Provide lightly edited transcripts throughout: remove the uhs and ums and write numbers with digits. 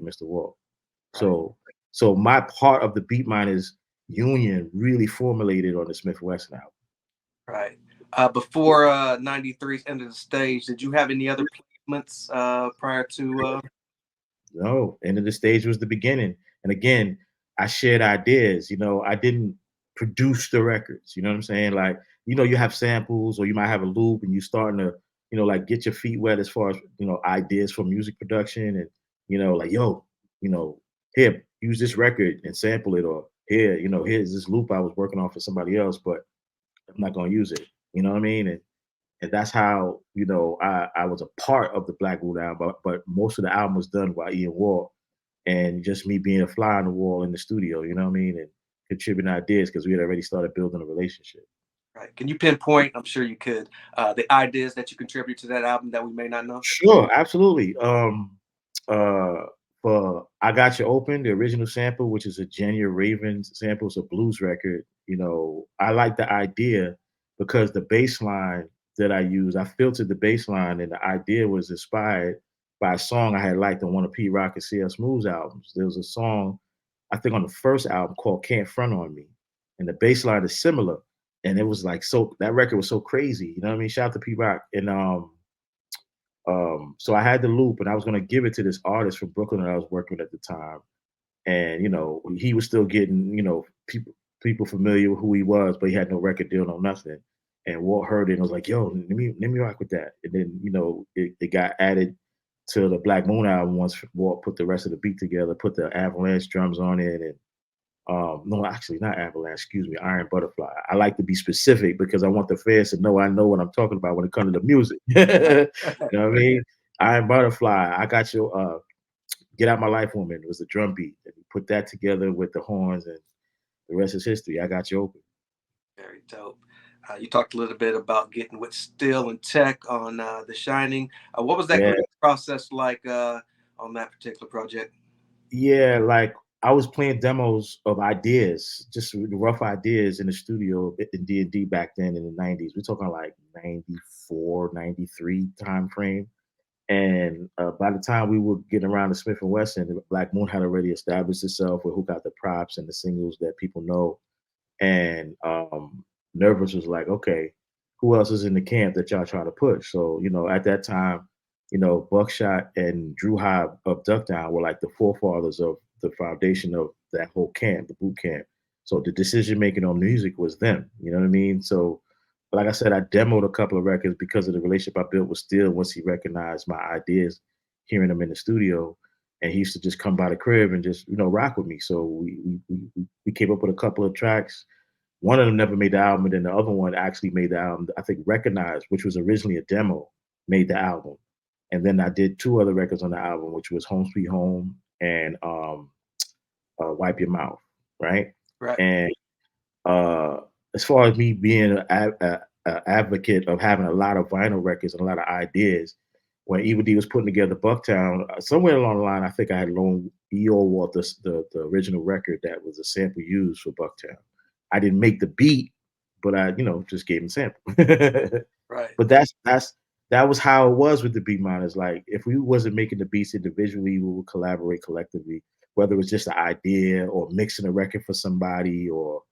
Mr. Walk. Right. So my part of the Beat Miners union really formulated on the Smith Wesson album. Right. Before 93's Enta Da Stage, did you have any other placements prior to? No, End of the Stage was the beginning. And again, I shared ideas. I didn't produce the records. You know what I'm saying? Like, you have samples or you might have a loop and you starting to, like get your feet wet as far as, ideas for music production and, like, yo, here, use this record and sample it, or here, here's this loop I was working on for somebody else, but I'm not gonna use it. You know what I mean? And that's how I was a part of the Black Moon album, but most of the album was done by Ian Wall, and just me being a fly on the wall in the studio. You know what I mean, and contributing ideas because we had already started building a relationship. Right. Can you pinpoint? I'm sure you could. The ideas that you contribute to that album that we may not know. Sure, absolutely. Uh, for "I Got You Open," the original sample, which is a Jenya Ravens sample, it's a blues record. I like the idea because the bass line that I use, I filtered the bass line, and the idea was inspired by a song I had liked on one of Pete Rock and CL Smooth's albums. There was a song, I think, on the first album called "Can't Front on Me," and the bass line is similar. And it was like, so that record was so crazy. You know what I mean? Shout out to Pete Rock. And so I had the loop, and I was gonna give it to this artist from Brooklyn that I was working with at the time, and he was still getting people familiar with who he was, but he had no record deal, no nothing. And Walt heard it and was like, "Yo, let me rock with that." And then it got added to the Black Moon album once Walt put the rest of the beat together, put the Avalanche drums on it, and no, actually not Avalanche, excuse me, Iron Butterfly. I like to be specific because I want the fans to know I know what I'm talking about when it comes to the music. You know what I mean? Iron Butterfly, I Got Your Get Out My Life Woman was the drum beat. And we put that together with the horns, and the rest is history. I Got You Open. Very dope. You talked a little bit about getting with Still and Tech on The Shining. What was that Yeah. creative process like on that particular project? Yeah, like I was playing demos of ideas, just rough ideas in the studio in D&D back then in the 90s. We're talking like 94, 93 time frame. And by the time we were getting around to Smith and Wesson, Black Moon had already established itself with who got the props and the singles that people know. And Nervous was like, okay, who else is in the camp that y'all trying to push? So, at that time, Buckshot and Drew Hobb of Duckdown were like the forefathers of the foundation of that whole camp, the boot camp. So the decision making on music was them. You know what I mean? So, like I said, I demoed a couple of records because of the relationship I built with Steele once he recognized my ideas, hearing them in the studio. And he used to just come by the crib and just, rock with me. So we came up with a couple of tracks. One of them never made the album, and then the other one actually made the album. I think Recognized, which was originally a demo, made the album. And then I did two other records on the album, which was Home Sweet Home and Wipe Your Mouth, right? Right. And as far as me being an advocate of having a lot of vinyl records and a lot of ideas, when Evil D was putting together Bucktown, somewhere along the line, I think I had loaned E.O. Walt the original record that was a sample used for Bucktown. I didn't make the beat, but I, just gave him sample. Right. But that was how it was with the Beat Miners. Like, if we wasn't making the beats individually, we would collaborate collectively, whether it was just an idea or mixing a record for somebody or,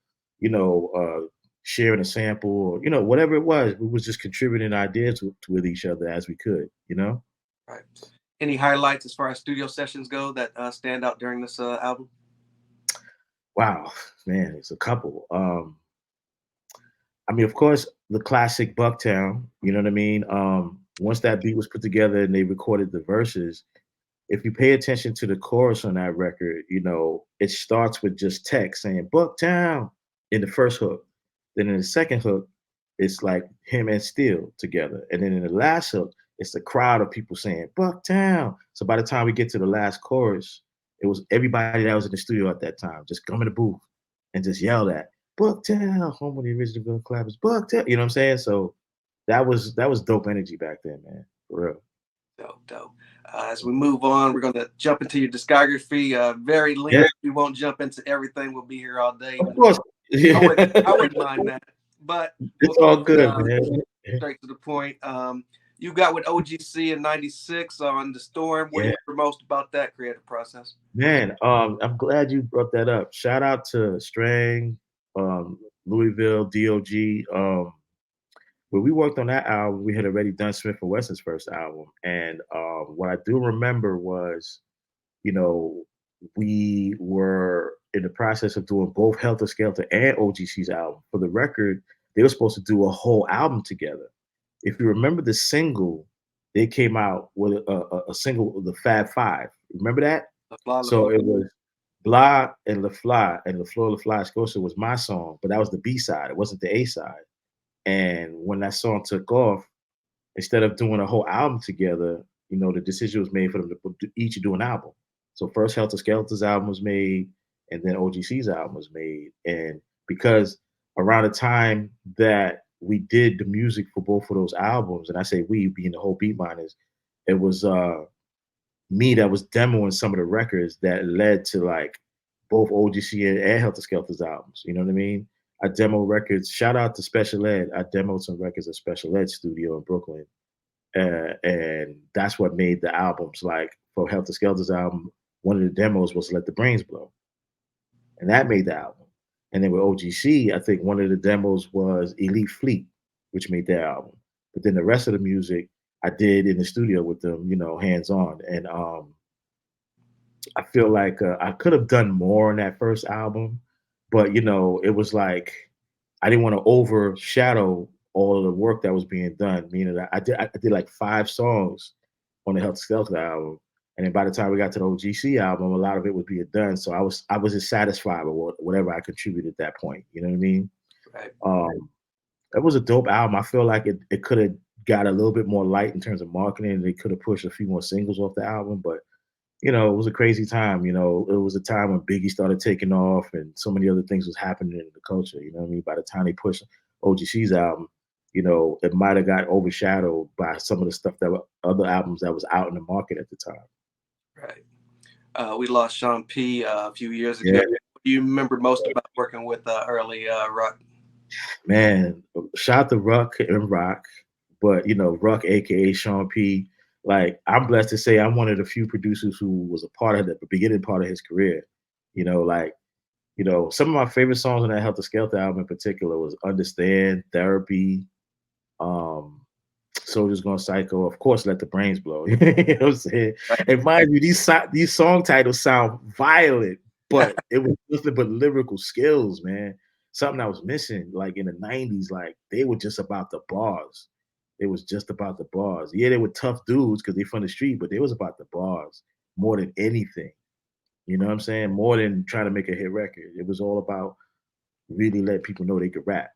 sharing a sample or, whatever it was. We was just contributing ideas with each other as we could, Right. Any highlights as far as studio sessions go that stand out during this album? Wow, man, it's a couple. I mean, of course, the classic Bucktown, you know what I mean? Once that beat was put together and they recorded the verses, if you pay attention to the chorus on that record, it starts with just text saying Bucktown in the first hook. Then in the second hook, it's like him and Steele together. And then in the last hook, it's the crowd of people saying Bucktown. So by the time we get to the last chorus, it was everybody that was in the studio at that time just come in the booth and just yell at Bucktown, home of the original Bill Clappers, Bucktown. You know what I'm saying? So that was dope energy back then, man. For real. Dope, dope. As we move on, we're going to jump into your discography. Very Yeah, lengthy. We won't jump into everything. We'll be here all day. of course. I wouldn't mind that. But we'll It's keep all it good, man. straight to the point. you got with OGC in '96 on The Storm. What do Yeah, you remember most about that creative process? man. I'm glad you brought that up. Shout out to Strang, um, Louisville, DOG. When we worked on that album, we had already done Smith and Wesson's first album, and what I do remember was, you know, we were in the process of doing both Helter Skelter and OGC's album. For the record, they were supposed to do a whole album together. If you remember the single, they came out with a single, the Fab Five. Remember that? La Fla La Fla. So it was Blah and La Fly, and La Flor La Fly Scotia was my song, but that was the B side. It wasn't the A side. And when that song took off, instead of doing a whole album together, the decision was made for them to each do an album. So first Helter Skelter's album was made, and then OGC's album was made. And because around the time that we did the music for both of those albums, and I say we being the whole Beat Miners, it was me that was demoing some of the records that led to like both OGC and Helter Skelter's albums. You know what I mean? I demo records. Shout out to Special Ed. I demoed some records at Special Ed Studio in Brooklyn, and that's what made the albums. Like for Helter Skelter's album, one of the demos was "Let the Brains Blow," and that made the album. And then with OGC, I think one of the demos was "Elite Fleet," which made their album. But then the rest of the music I did in the studio with them, hands on. And I feel like I could have done more on that first album, but it was like I didn't want to overshadow all of the work that was being done. Meaning that I did like 5 songs on the Health Skelter album, and then by the time we got to the OGC album, a lot of it was being done. So I was just satisfied with whatever I contributed at that point. You know what I mean? Right. It was a dope album. I feel like it could have got a little bit more light in terms of marketing, and they could have pushed a few more singles off the album, but it was a crazy time. It was a time when Biggie started taking off and so many other things was happening in the culture. You know what I mean? By the time they pushed OGC's album, it might have got overshadowed by some of the stuff that were other albums that was out in the market at the time. Right. We lost Sean P. A few years ago. Yeah, What do you remember most about working with early Ruck? man. Shout out to Ruck and Rock, but Ruck, aka Sean P. Like I'm blessed to say I'm one of the few producers who was a part of the beginning part of his career. Like some of my favorite songs on that Helter Skelter album in particular was Understand, Therapy, um, Soldiers Gone Psycho, of course, Let the Brains Blow. You know what I'm saying? Right. And mind you, these song titles sound violent, but it was nothing but lyrical skills, man. Something that was missing, like in the 90s, like they were just about the bars. It was just about the bars. Yeah, they were tough dudes because they from the street, but they was about the bars more than anything. You know what I'm saying? More than trying to make a hit record. It was all about really let people know they could rap.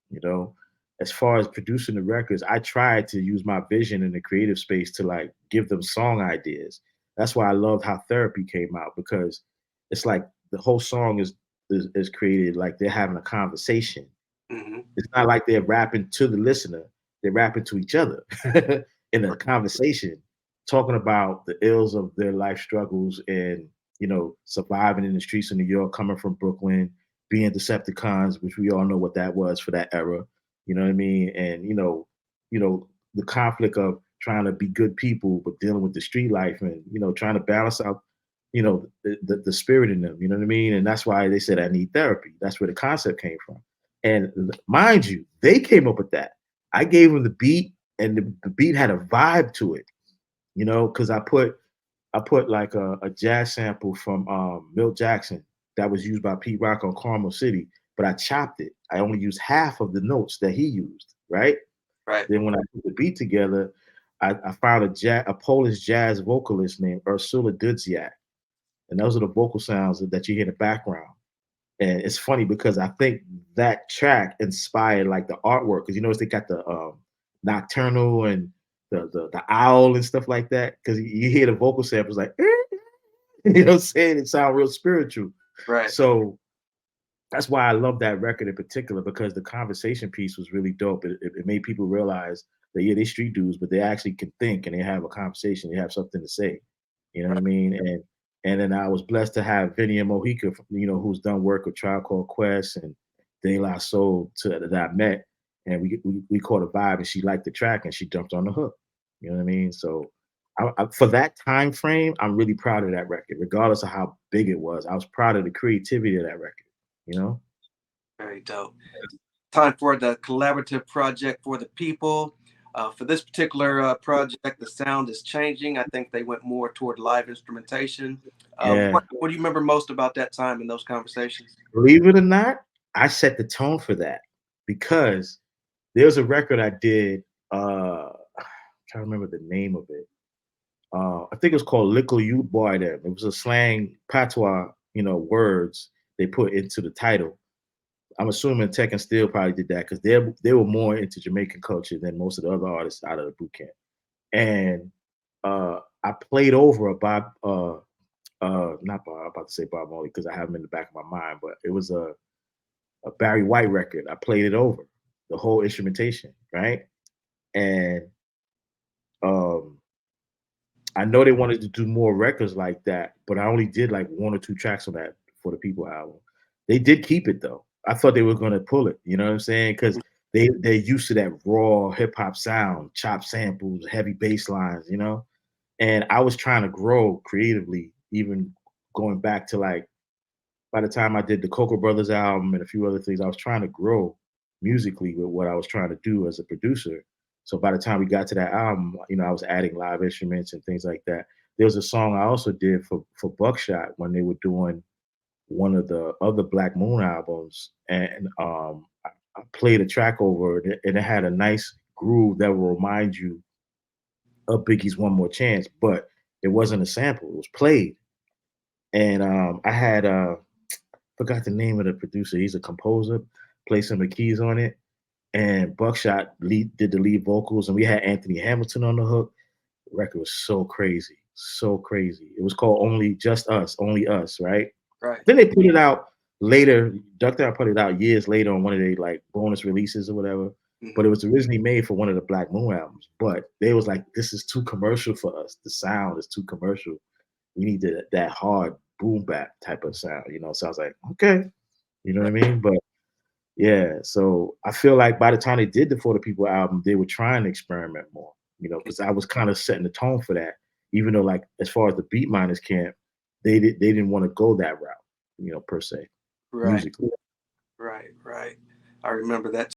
You know, as far as producing the records, I tried to use my vision in the creative space to like give them song ideas. That's why I loved how Therapy came out because it's like the whole song is created like they're having a conversation. Mm-hmm. It's not like they're rapping to the listener; they're rapping to each other in a conversation, talking about the ills of their life struggles and surviving in the streets of New York, coming from Brooklyn, being Decepticons, which we all know what that was for that era. You know what I mean? And the conflict of trying to be good people but dealing with the street life and trying to balance out the spirit in them. You know what I mean? And that's why they said I need therapy. That's where the concept came from. And mind you, they came up with that. I gave them the beat, and the beat had a vibe to it. Because I put like a jazz sample from Milt Jackson that was used by Pete Rock on Carmel City, but I chopped it. I only used half of the notes that he used, right? Right. Then when I put the beat together, I found a Polish jazz vocalist named Ursula Dudziak, and those are the vocal sounds that you hear in the background. And it's funny because I think that track inspired like the artwork because you notice they got the nocturnal and the owl and stuff like that because you hear the vocal samples like you know what I'm saying, it sounds real spiritual. Right. So that's why I love that record in particular because the conversation piece was really dope. It made people realize that yeah, they street dudes, but they actually can think and they have a conversation. They have something to say. You know what I mean? And then I was blessed to have Vinny and Mojica, who's done work with Tribe Called Quest and De La Soul that I met, and we caught a vibe, and she liked the track, and she jumped on the hook. You know what I mean? So for that time frame, I'm really proud of that record, regardless of how big it was. I was proud of the creativity of that record. You know? Very dope. Time for the collaborative project for the people. For this particular project, the sound is changing. I think they went more toward live instrumentation. Yeah. What do you remember most about that time in those conversations? Believe it or not, I set the tone for that because there's a record I did. I'm trying to remember the name of it. I think it was called "Lickle You Boy." Them. It was a slang patois, words they put into the title. I'm assuming Tech and Steel probably did that because they were more into Jamaican culture than most of the other artists out of the boot camp. And I played over a Bob, not Bob. I'm about to say Bob Marley because I have him in the back of my mind, but it was a Barry White record. I played it over the whole instrumentation, right? And um, I know they wanted to do more records like that, but I only did like one or two tracks on that for the People album. They did keep it though. I thought they were gonna pull it. You know what I'm saying? Because they're used to that raw hip hop sound, chop samples, heavy bass lines. And I was trying to grow creatively, even going back to like by the time I did the Cocoa Brothers album and a few other things, I was trying to grow musically with what I was trying to do as a producer. So by the time we got to that album, I was adding live instruments and things like that. There was a song I also did for Buckshot when they were doing one of the other Black Moon albums, and I played a track over it, and it had a nice groove that will remind you of Biggie's "One More Chance," but it wasn't a sample; it was played. And I had forgot the name of the producer. He's a composer. Played some of the keys on it, and Buckshot did the lead vocals, and we had Anthony Hamilton on the hook. The record was so crazy, so crazy. It was called "Only Just Us," "Only Us," right? Right. Then they put it out later. Dr. I put it out years later on one of their like bonus releases or whatever. But Hmm. it was originally made for one of the Black Moon albums. But they was like, "This is too commercial for us. The sound is too commercial. We need that hard boom bap type of sound." So I was like, okay, you know what I Right. mean? But yeah, so I feel like by the time they did the For the People album, they were trying to experiment more, because I was kind of setting the tone for that. Even though, like, as far as the Beat Miners camp, they didn't want to go that route, per se, Right. musically. Right. Right. I remember that